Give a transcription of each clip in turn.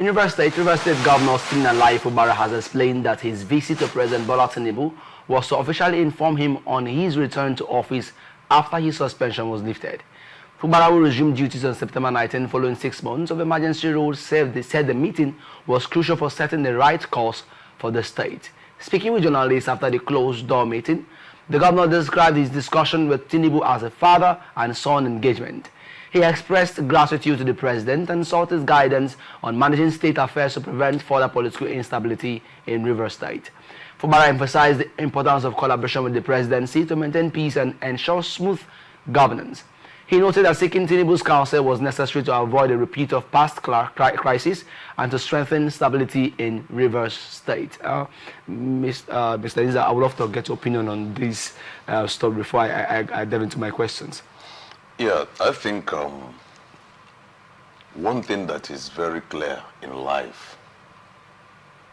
In Rivers State Governor Siminalayi Fubara has explained that his visit to President Bola Tinubu was to officially inform him on his return to office after his suspension was lifted. Fubara will resume duties on September 19 following 6 months of emergency rule. Said the meeting was crucial for setting the right course for the state. Speaking with journalists after the closed-door meeting, the governor described his discussion with Tinubu as a father and son engagement. He expressed gratitude to the president and sought his guidance on managing state affairs to prevent further political instability in Rivers State. Fubara emphasized the importance of collaboration with the presidency to maintain peace and ensure smooth governance. He noted that seeking Tinubu's counsel was necessary to avoid a repeat of past crises and to strengthen stability in Rivers State. Mr. Liza, I would love to get your opinion on this stuff before I delve into my questions. Yeah, I think one thing that is very clear in life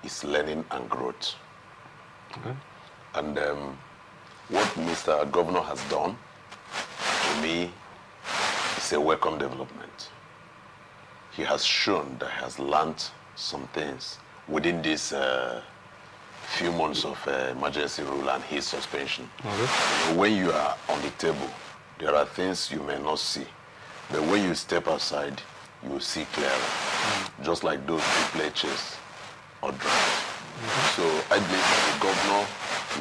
is learning and growth. Okay. And what Mr. Governor has done, to me, is a welcome development. He has shown that he has learned some things within these few months of emergency rule and his suspension. Okay. You know, when you are on the table, there are things you may not see. But when you step aside, you see clearer. Just like those who play chess or drums. So I believe that the governor,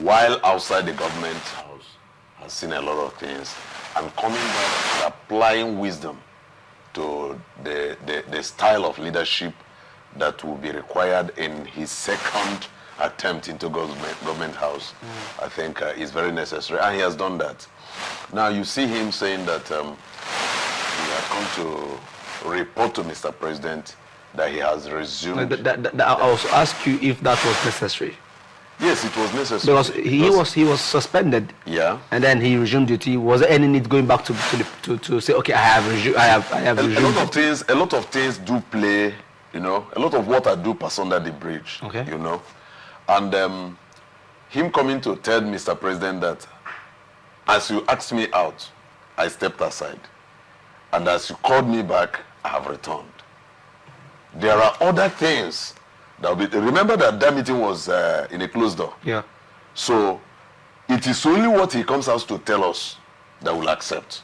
while outside the government house, has seen a lot of things, and coming back and applying wisdom to the style of leadership that will be required in his second attempt into government house, I think is very necessary, and he has done that. Now you see him saying that he has come to report to Mr. President that he has resumed. I also ask you if that was necessary. Yes, it was necessary. Because he was suspended. Yeah. And then he resumed duty. Was there any need going back to say, okay, I have resumed? A lot of things do play. You know, a lot of water do pass under the bridge. Okay. You know, and him coming to tell Mr. President that as you asked me out, I stepped aside, and as you called me back, I have returned. There are other things that will be. Remember that meeting was in a closed door. Yeah. So it is only what he comes out to tell us that we'll accept.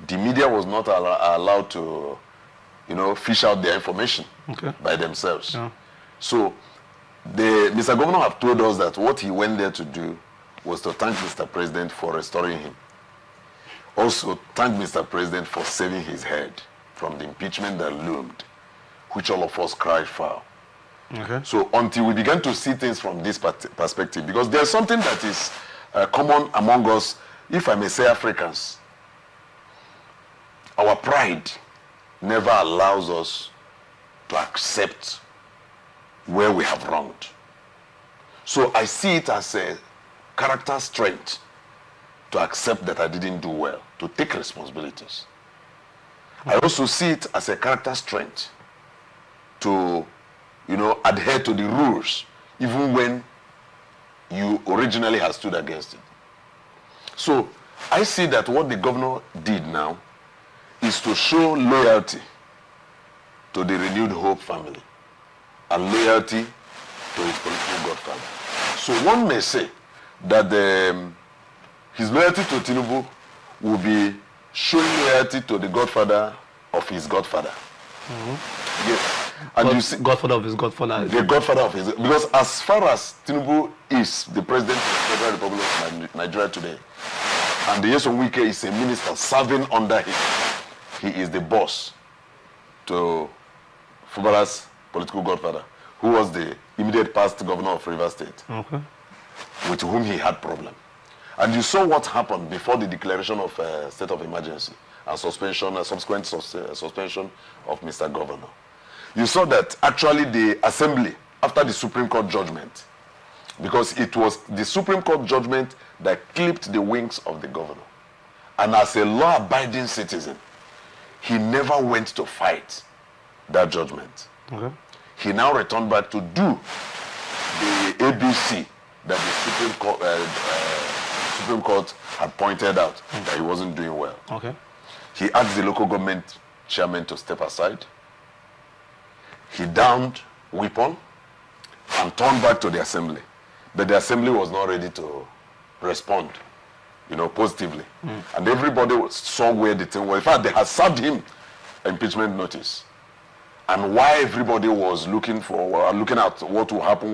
The media was not allowed to, you know, fish out their information by themselves. Yeah. So Mr. Governor have told us that what he went there to do was to thank Mr. President for restoring him. Also thank Mr. President for saving his head from the impeachment that loomed, which all of us cried foul. Okay. So until we begin to see things from this perspective, because there's something that is common among us, if I may say Africans, our pride never allows us to accept where we have wronged. So I see it as a character strength to accept that I didn't do well, to take responsibilities. I also see it as a character strength to, you know, adhere to the rules, even when you originally had stood against it. So I see that what the governor did now is to show loyalty to the Renewed Hope family and loyalty to his political godfather. So one may say that his loyalty to Tinubu will be showing loyalty to the godfather of his godfather. Yes. And you see, godfather of his godfather. The godfather of his, because as far as Tinubu is the president of the Federal Republic of Nigeria today, and the Nyesom Wike is a minister serving under him, he is the boss to Fubara's political godfather, who was the immediate past governor of Rivers State, with whom he had problem. And you saw what happened before the declaration of state of emergency and subsequent suspension of Mr. Governor. You saw that actually the assembly, after the Supreme Court judgment, because it was the Supreme Court judgment that clipped the wings of the governor. And as a law-abiding citizen, he never went to fight that judgment. He now returned back to do the ABC that the Supreme Court had pointed out that he wasn't doing well. He asked the local government chairman to step aside. he downed weapon and turned back to the assembly. But the assembly was not ready to respond, positively. And everybody saw where the thing was. In fact, they had served him impeachment notice. And why everybody was looking at what will happen,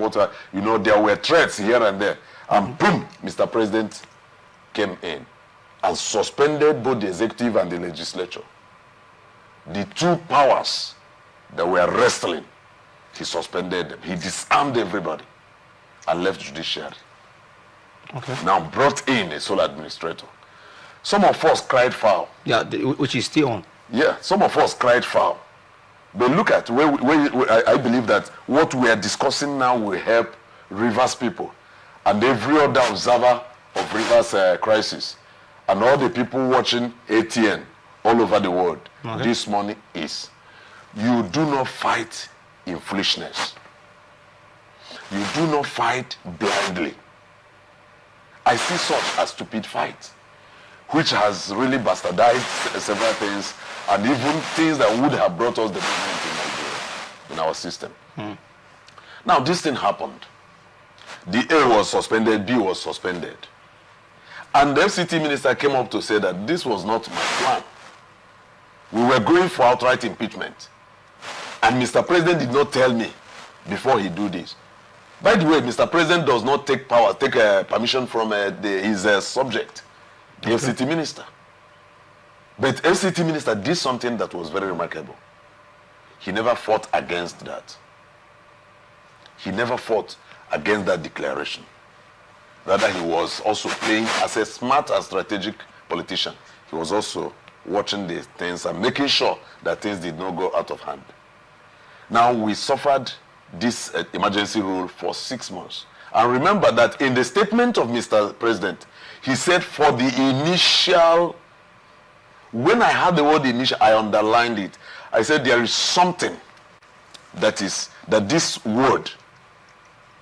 there were threats here and there. And boom, Mr. President came in and suspended both the executive and the legislature. The two powers that were wrestling, he suspended them. He disarmed everybody and left judiciary. Okay. Now brought in a sole administrator. Some of us cried foul. Yeah, which is still on. Yeah, some of us cried foul. But look at where I believe that what we are discussing now will help Rivers people and every other observer of Rivers crisis and all the people watching ATN all over the world. Okay. This morning is, you do not fight in foolishness. You do not fight blindly. I see such a stupid fight, which has really bastardized several things and even things that would have brought us the movement in Nigeria, in our system. Now, this thing happened. The A was suspended, B was suspended. And the FCT minister came up to say that this was not my plan. We were going for outright impeachment. And Mr. President did not tell me before he do this. By the way, Mr. President does not take permission from his subject, the FCT minister. But FCT minister did something that was very remarkable. He never fought against that. He never fought against that declaration. Rather, he was also playing as a smart and strategic politician. He was also watching the things and making sure that things did not go out of hand. Now, we suffered this emergency rule for 6 months. And remember that in the statement of Mr. President, he said for the initial, when I heard the word initial, I underlined it. I said there is something that this word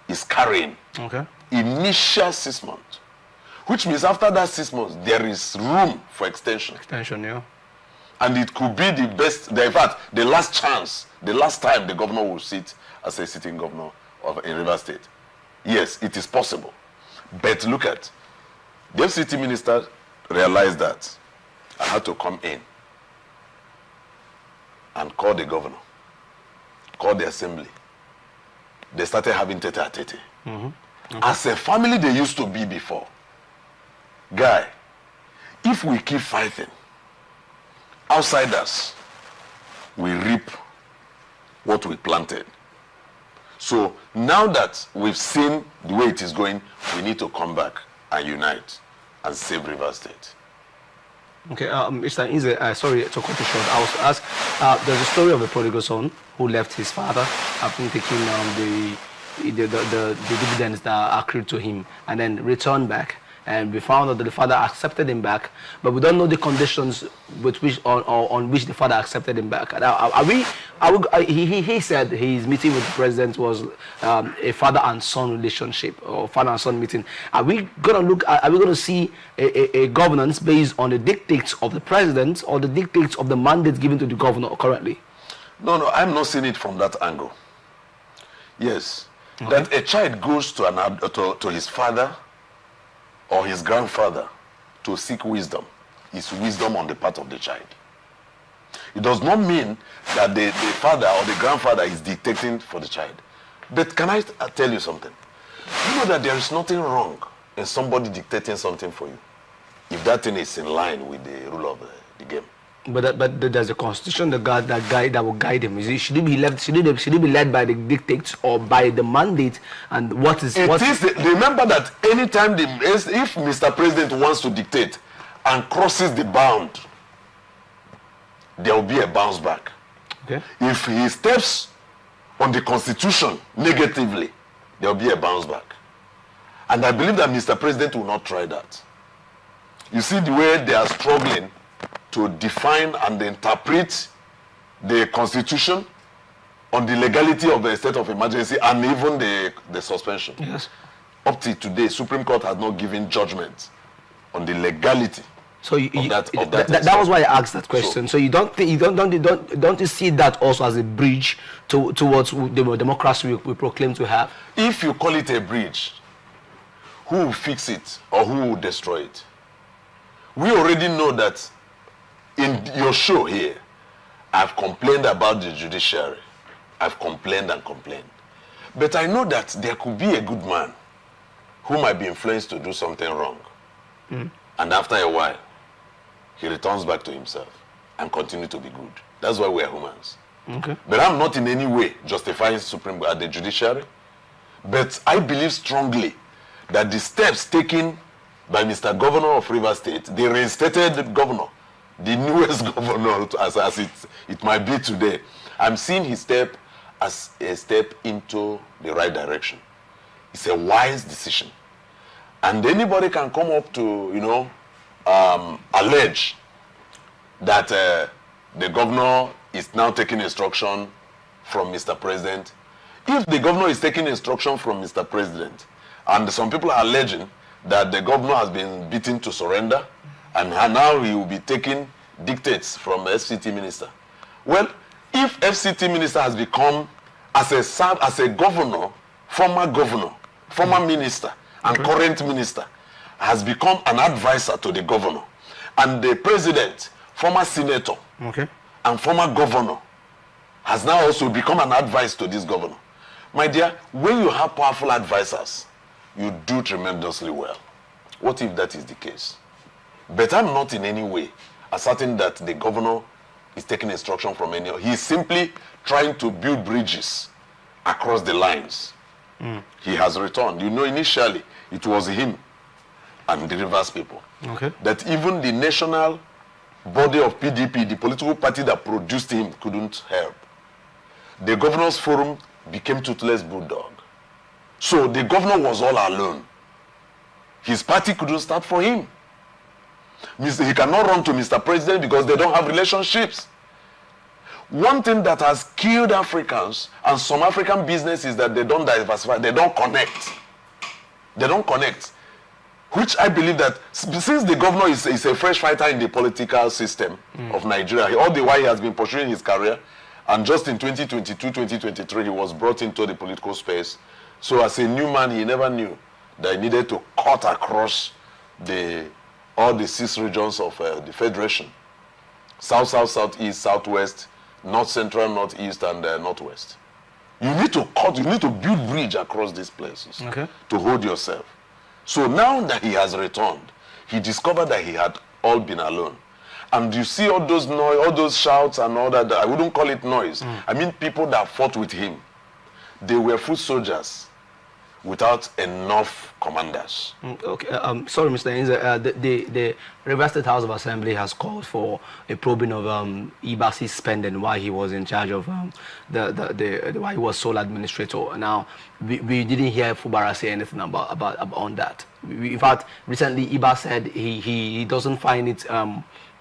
is carrying. Okay. Initial 6 months. Which means after that 6 months, there is room for extension. Extension, yeah. And it could be the best, in fact, the last chance, the last time the governor will sit as a sitting governor in Rivers State. Yes, it is possible. But look at, the FCT minister realized that I had to come in and call the governor, call the assembly. They started having tete-a-tete. Okay. As a family they used to be before. Guy, if we keep fighting, outsiders will reap what we planted. So now that we've seen the way it is going, we need to come back and unite and save Rivers State. Okay, Mr. Nze, sorry to cut you short. I was asked, there's a story of a prodigal son who left his father after taking the dividends that accrued to him and then returned back. And we found out that the father accepted him back, but we don't know the conditions with which on which the father accepted him back. He said his meeting with the president was a father and son relationship or father and son meeting. Are we going to see a governance based on the dictates of the president or the dictates of the mandate given to the governor currently? No, I'm not seeing it from that angle. Yes, okay. That a child goes to his father or his grandfather to seek wisdom is wisdom on the part of the child. It does not mean that the father or the grandfather is dictating for the child. But can I tell you something? You know that there is nothing wrong in somebody dictating something for you if that thing is in line with the rule of the game. But there's a constitution that will guide him. Should he be led by the dictates or by the mandate? And remember that anytime if Mr. President wants to dictate and crosses the bound, there will be a bounce back. Okay. If he steps on the constitution negatively, there will be a bounce back. And I believe that Mr. President will not try that. You see the way they are struggling to define and interpret the constitution on the legality of the state of emergency and even the suspension. Yes. Up to today, Supreme Court has not given judgment on the legality So that was why I asked that question. So you don't you see that also as a bridge towards the democracy we proclaim to have? If you call it a bridge, who will fix it or who will destroy it? We already know that in your show here, I've complained about the judiciary. I've complained and complained. But I know that there could be a good man who might be influenced to do something wrong. And after a while, he returns back to himself and continue to be good. That's why we're humans. Okay. But I'm not in any way justifying the judiciary. But I believe strongly that the steps taken by Mr. Governor of Rivers State, the reinstated governor, the newest governor as it might be today, I'm seeing his step as a step into the right direction. It's a wise decision. And anybody can come up to, allege that the governor is now taking instruction from Mr. President. If the governor is taking instruction from Mr. President, and some people are alleging that the governor has been beaten to surrender, and now he will be taking dictates from the FCT minister. Well, if FCT minister has become, as a governor, former minister, and current minister, has become an advisor to the governor, and the president, former senator, and former governor, has now also become an advisor to this governor. My dear, when you have powerful advisors, you do tremendously well. What if that is the case? But I'm not in any way asserting that the governor is taking instruction from anyone. He's simply trying to build bridges across the lines. He has returned. Initially, it was him and the Rivers people. That even the national body of PDP, the political party that produced him, couldn't help. The governor's forum became toothless bulldog. So the governor was all alone. His party couldn't start for him. He cannot run to Mr. President because they don't have relationships. One thing that has killed Africans and some African business is that they don't diversify, they don't connect. They don't connect. Which I believe that since the governor is a fresh fighter in the political system of Nigeria, all the while he has been pursuing his career, and just in 2022, 2023, he was brought into the political space. So as a new man, he never knew that he needed to cut across all the 6 regions of the Federation. South, South, Southeast, Southwest, North Central, Northeast, and Northwest. You need to build bridge across these places to hold yourself. So now that he has returned, he discovered that he had all been alone. And you see all those noise, all those shouts and all that, I wouldn't call it noise. I mean people that fought with him. They were foot soldiers without enough commanders. Sorry, Mr. Inze, the Rivers State House of Assembly has called for a probing of Ibasi's spending while he was in charge of while he was sole administrator. Now, we didn't hear Fubara say anything about on that. In fact, recently Iba said he doesn't find it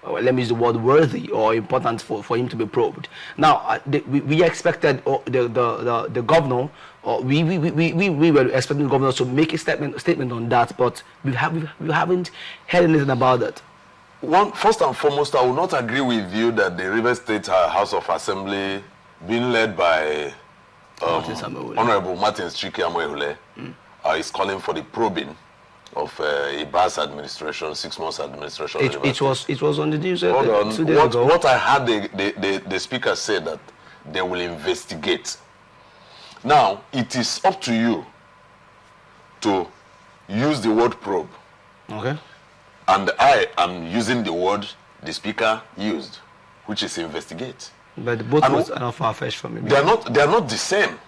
let me use the word worthy or important for him to be probed. Now, we expected the governor, or we were expecting the governor to make a statement on that, but we haven't heard anything about that. First and foremost, I will not agree with you that the Rivers State House of Assembly, being led by Honorable Martin Chike is calling for the probing of Iba's administration, 6 months administration. It was on the news 2 days ago. What I heard the speaker say that they will investigate. Now, it is up to you to use the word probe. And I am using the word the speaker used, which is investigate. But both words are not far-fetched from me. They are not the same.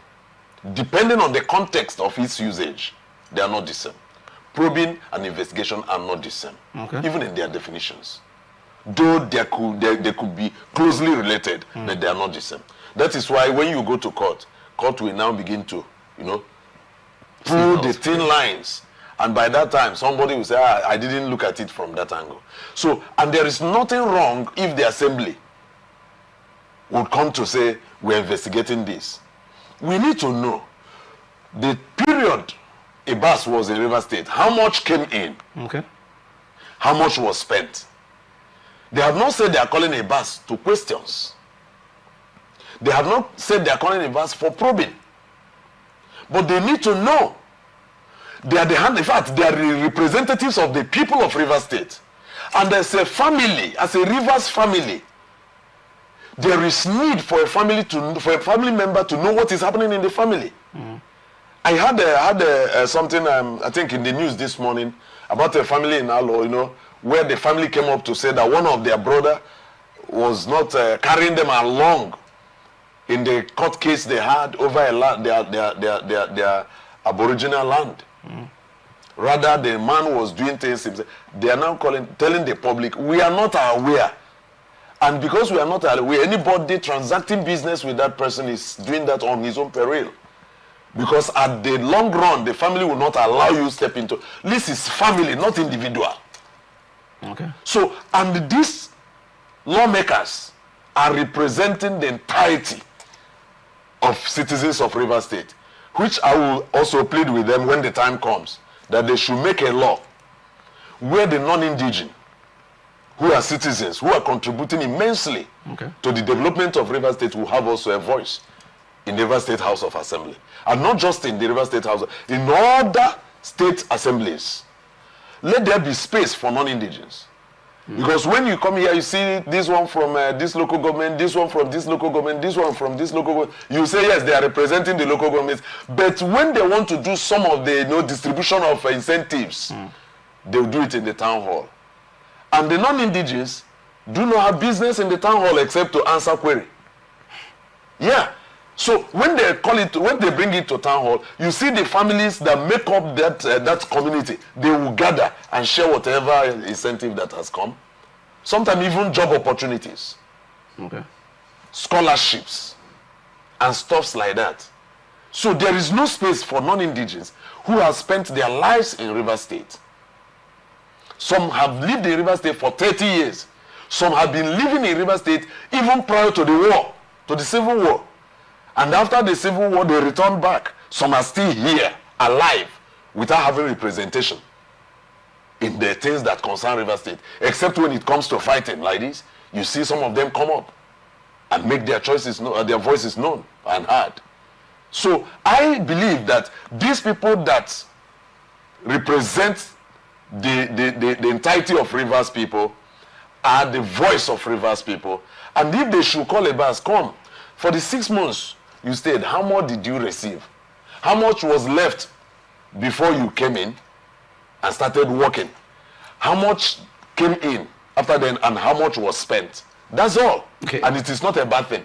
Depending on the context of its usage, they are not the same. Probing and investigation are not the same, even in their definitions. Though they could be closely related, but they are not the same. That is why when you go to court will now begin to, pull the thin lines. And by that time, somebody will say, I didn't look at it from that angle. So, and there is nothing wrong if the assembly would come to say, we're investigating this. We need to know the period a bus was in Rivers State, how much came in, how much was spent, They have not said they are calling a bus to questions. They have not said they are calling a bus for probing. But they need to know. They are the hand, in fact, they are the representatives of the people of Rivers State. And as a family, as a Rivers family, there is need for a family member to know what is happening in the family. I had something I think in the news this morning about a family in Alo, you know, where the family came up to say that one of their brother was not carrying them along in the court case they had over their Aboriginal land. Rather, the man was doing things himself. They are now telling the public, we are not aware. And because we are not aware, anybody transacting business with that person is doing that on his own peril. Because at the long run, the family will not allow you to step into. This is family, not individual. Okay. So, and these lawmakers are representing the entirety of citizens of Rivers State, which I will also plead with them when the time comes, that they should make a law where the non-indigenous, who are citizens, who are contributing immensely to the development of Rivers State, will have also a voice in the Rivers State House of Assembly. And not just in the Rivers State House, in other state assemblies. Let there be space for non-indigenous. Because when you come here, you see this one from this local government, this one from this local government, this one from this local government. You say, yes, they are representing the local governments. But when they want to do some of the distribution of incentives, they'll do it in the town hall. And the non-indigenous do not have business in the town hall except to answer query. Yeah. So when they bring it to town hall, you see the families that make up that community. They will gather and share whatever incentive that has come. Sometimes even job opportunities, scholarships, and stuffs like that. So there is no space for non-indigenous who have spent their lives in Rivers State. Some have lived in Rivers State for 30 years. Some have been living in Rivers State even prior to the war, to the Civil War. And after the Civil War, they returned back. Some are still here, alive, without having representation in the things that concern Rivers State. Except when it comes to fighting like this, you see some of them come up and make their choices, their voices known and heard. So I believe that these people that represent the entirety of Rivers people are the voice of Rivers people. And if they should call a bus, come. For the 6 months you stayed, how much did you receive? How much was left before you came in and started working? How much came in after then, and how much was spent? That's all. And it is not a bad thing.